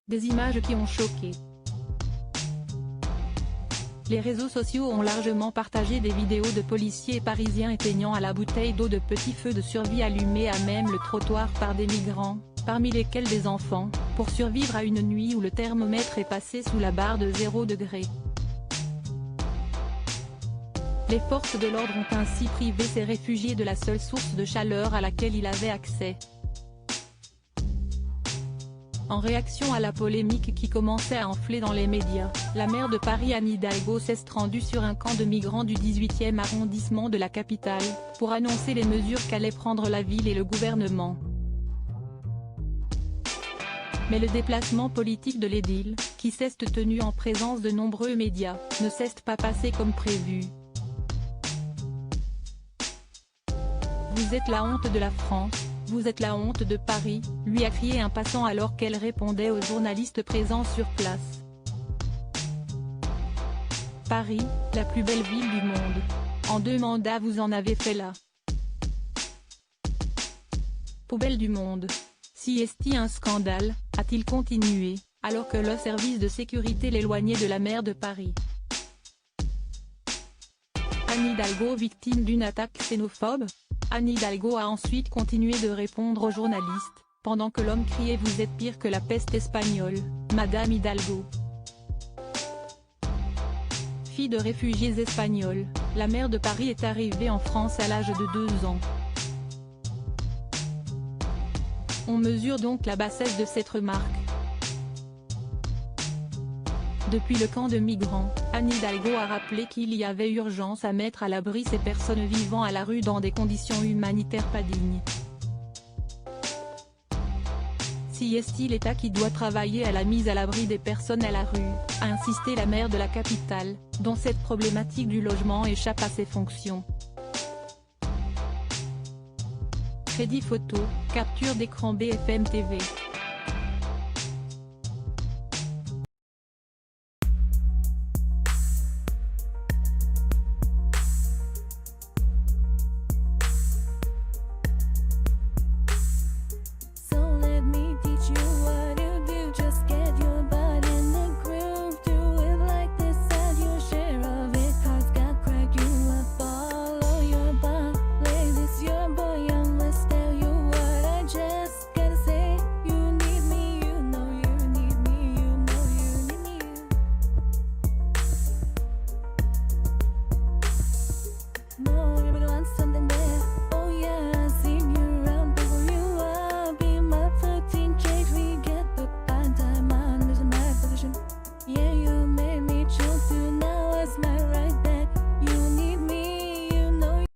Des images qui ont choqué. Les réseaux sociaux ont largement partagé des vidéos de policiers parisiens éteignant à la bouteille d'eau de petits feux de survie allumés à même le trottoir par des migrants, parmi lesquels des enfants, pour survivre à une nuit où le thermomètre est passé sous la barre de 0 degré. Les forces de l'ordre ont ainsi privé ces réfugiés de la seule source de chaleur à laquelle ils avaient accès. En réaction à la polémique qui commençait à enfler dans les médias, la maire de Paris Anne Hidalgo s'est rendue sur un camp de migrants du 18e arrondissement de la capitale, pour annoncer les mesures qu'allait prendre la ville et le gouvernement. Mais le déplacement politique de l'édile, qui s'est tenu en présence de nombreux médias, ne s'est pas passé comme prévu. Vous êtes la honte de la France. Vous êtes la honte de Paris, lui a crié un passant alors qu'elle répondait aux journalistes présents sur place. Paris, la plus belle ville du monde. En 2 mandats vous en avez fait la poubelle du monde. Si est-il un scandale, a-t-il continué, alors que le service de sécurité l'éloignait de la maire de Paris. Anne Hidalgo victime d'une attaque xénophobe? Anne Hidalgo a ensuite continué de répondre aux journalistes, pendant que l'homme criait « Vous êtes pire que la peste espagnole, Madame Hidalgo ». Fille de réfugiés espagnols, la maire de Paris est arrivée en France à l'âge de 2 ans. On mesure donc la bassesse de cette remarque. Depuis le camp de migrants, Anne Hidalgo a rappelé qu'il y avait urgence à mettre à l'abri ces personnes vivant à la rue dans des conditions humanitaires pas dignes. Si est-il l'État qui doit travailler à la mise à l'abri des personnes à la rue, a insisté la maire de la capitale, dont cette problématique du logement échappe à ses fonctions. Crédit photo, capture d'écran BFM TV.